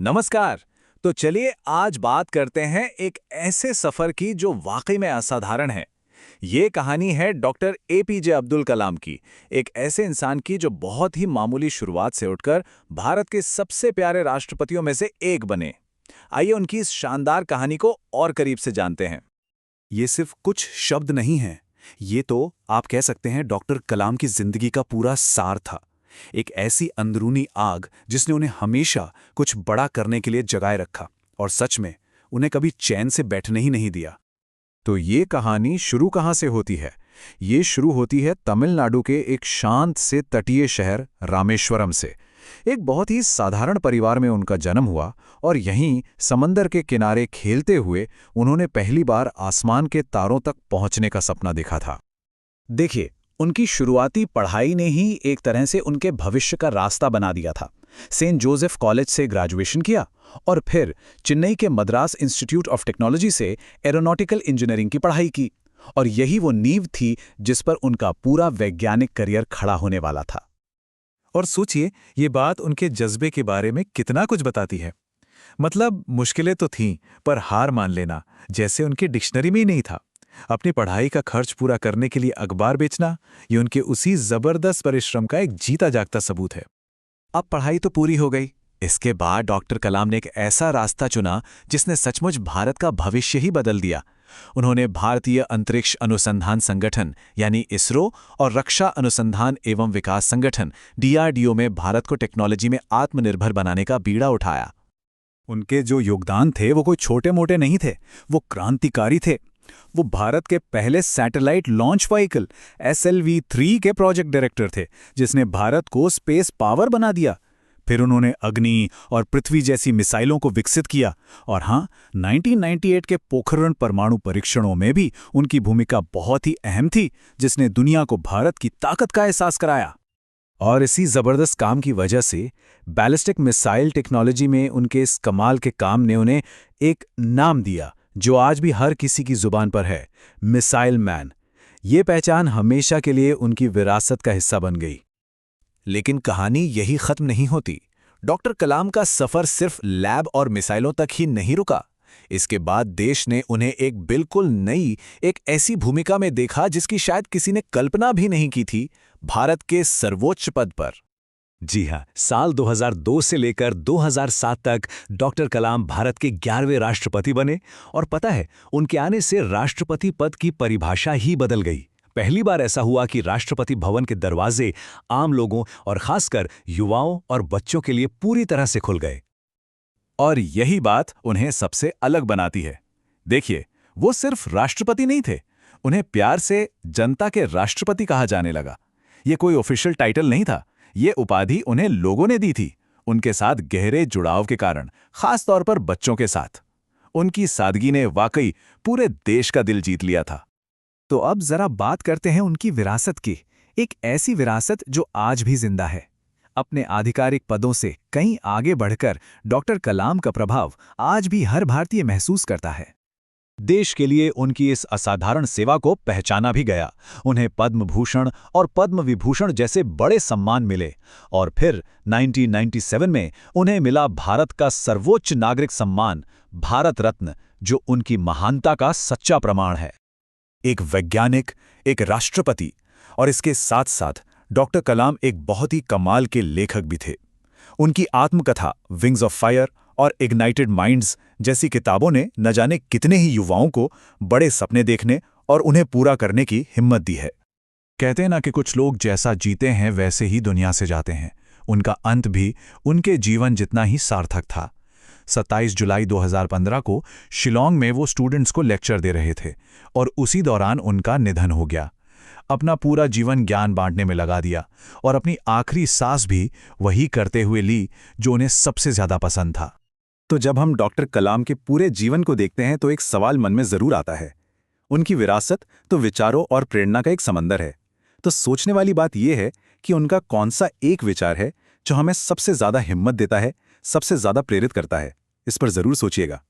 नमस्कार। तो चलिए आज बात करते हैं एक ऐसे सफर की जो वाकई में असाधारण है। ये कहानी है डॉक्टर एपीजे अब्दुल कलाम की, एक ऐसे इंसान की जो बहुत ही मामूली शुरुआत से उठकर भारत के सबसे प्यारे राष्ट्रपतियों में से एक बने। आइए उनकी इस शानदार कहानी को और करीब से जानते हैं। ये सिर्फ कुछ शब्द नहीं हैं। ये तो आप कह सकते हैं डॉक्टर कलाम की जिंदगी का पूरा सार था। एक ऐसी अंदरूनी आग जिसने उन्हें हमेशा कुछ बड़ा करने के लिए जगाए रखा और सच में उन्हें कभी चैन से बैठने ही नहीं दिया। तो ये कहानी शुरू कहाँ से होती है? ये शुरू होती है तमिलनाडु के एक शांत से तटीय शहर रामेश्वरम से। एक बहुत ही साधारण परिवार में उनका जन्म हुआ और यहीं समंदर के किनारे खेलते हुए उन्होंने पहली बार आसमान के तारों तक पहुंचने का सपना देखा था। देखिए, उनकी शुरुआती पढ़ाई ने ही एक तरह से उनके भविष्य का रास्ता बना दिया था। सेंट जोसेफ कॉलेज से ग्रेजुएशन किया और फिर चेन्नई के मद्रास इंस्टीट्यूट ऑफ टेक्नोलॉजी से एरोनॉटिकल इंजीनियरिंग की पढ़ाई की और यही वो नींव थी जिस पर उनका पूरा वैज्ञानिक करियर खड़ा होने वाला था। और सोचिए, ये बात उनके जज्बे के बारे में कितना कुछ बताती है। मतलब मुश्किलें तो थीं, पर हार मान लेना जैसे उनकी डिक्शनरी में ही नहीं था। अपनी पढ़ाई का खर्च पूरा करने के लिए अखबार बेचना, ये उनके उसी जबरदस्त परिश्रम का एक जीता जागता सबूत है। अब पढ़ाई तो पूरी हो गई। इसके बाद डॉक्टर कलाम ने एक ऐसा रास्ता चुना जिसने सचमुच भारत का भविष्य ही बदल दिया। उन्होंने भारतीय अंतरिक्ष अनुसंधान संगठन यानी इसरो और रक्षा अनुसंधान एवं विकास संगठन डीआरडीओ में भारत को टेक्नोलॉजी में आत्मनिर्भर बनाने का बीड़ा उठाया। उनके जो योगदान थे वो कोई छोटे मोटे नहीं थे, वो क्रांतिकारी थे। वो भारत के पहले सैटेलाइट लॉन्च व्हीकल SLV-3 के प्रोजेक्ट डायरेक्टर थे, जिसने भारत को स्पेस पावर बना दिया। फिर उन्होंने अग्नि और पृथ्वी जैसी मिसाइलों को विकसित किया और हाँ, 1998 के पोखरण परमाणु परीक्षणों में भी उनकी भूमिका बहुत ही अहम थी, जिसने दुनिया को भारत की ताकत का एहसास कराया। और इसी जबरदस्त काम की वजह से बैलिस्टिक मिसाइल टेक्नोलॉजी में उनके इस कमाल के काम ने उन्हें एक नाम दिया जो आज भी हर किसी की जुबान पर है, मिसाइल मैन। ये पहचान हमेशा के लिए उनकी विरासत का हिस्सा बन गई। लेकिन कहानी यही खत्म नहीं होती। डॉक्टर कलाम का सफर सिर्फ लैब और मिसाइलों तक ही नहीं रुका। इसके बाद देश ने उन्हें एक बिल्कुल नई, एक ऐसी भूमिका में देखा जिसकी शायद किसी ने कल्पना भी नहीं की थी, भारत के सर्वोच्च पद पर। जी हाँ, साल 2002 से लेकर 2007 तक डॉक्टर कलाम भारत के 11वें राष्ट्रपति बने और पता है, उनके आने से राष्ट्रपति पद की परिभाषा ही बदल गई। पहली बार ऐसा हुआ कि राष्ट्रपति भवन के दरवाजे आम लोगों और खासकर युवाओं और बच्चों के लिए पूरी तरह से खुल गए। और यही बात उन्हें सबसे अलग बनाती है। देखिए, वो सिर्फ राष्ट्रपति नहीं थे, उन्हें प्यार से जनता के राष्ट्रपति कहा जाने लगा। ये कोई ऑफिशियल टाइटल नहीं था, ये उपाधि उन्हें लोगों ने दी थी, उनके साथ गहरे जुड़ाव के कारण, खास तौर पर बच्चों के साथ। उनकी सादगी ने वाकई पूरे देश का दिल जीत लिया था। तो अब जरा बात करते हैं उनकी विरासत की, एक ऐसी विरासत जो आज भी जिंदा है। अपने आधिकारिक पदों से कहीं आगे बढ़कर डॉक्टर कलाम का प्रभाव आज भी हर भारतीय महसूस करता है। देश के लिए उनकी इस असाधारण सेवा को पहचाना भी गया। उन्हें पद्म भूषण और पद्म विभूषण जैसे बड़े सम्मान मिले और फिर 1997 में उन्हें मिला भारत का सर्वोच्च नागरिक सम्मान भारत रत्न, जो उनकी महानता का सच्चा प्रमाण है। एक वैज्ञानिक, एक राष्ट्रपति और इसके साथ साथ डॉक्टर कलाम एक बहुत ही कमाल के लेखक भी थे। उनकी आत्मकथा विंग्स ऑफ फायर और इग्नाइटेड माइंड्स जैसी किताबों ने न जाने कितने ही युवाओं को बड़े सपने देखने और उन्हें पूरा करने की हिम्मत दी है। कहते हैं ना कि कुछ लोग जैसा जीते हैं वैसे ही दुनिया से जाते हैं। उनका अंत भी उनके जीवन जितना ही सार्थक था। 27 जुलाई 2015 को शिलोंग में वो स्टूडेंट्स को लेक्चर दे रहे थे और उसी दौरान उनका निधन हो गया। अपना पूरा जीवन ज्ञान बांटने में लगा दिया और अपनी आखिरी सांस भी वही करते हुए ली जो उन्हें सबसे ज्यादा पसंद था। तो जब हम डॉक्टर कलाम के पूरे जीवन को देखते हैं तो एक सवाल मन में जरूर आता है। उनकी विरासत तो विचारों और प्रेरणा का एक समंदर है। तो सोचने वाली बात यह है कि उनका कौन सा एक विचार है जो हमें सबसे ज्यादा हिम्मत देता है, सबसे ज्यादा प्रेरित करता है। इस पर जरूर सोचिएगा।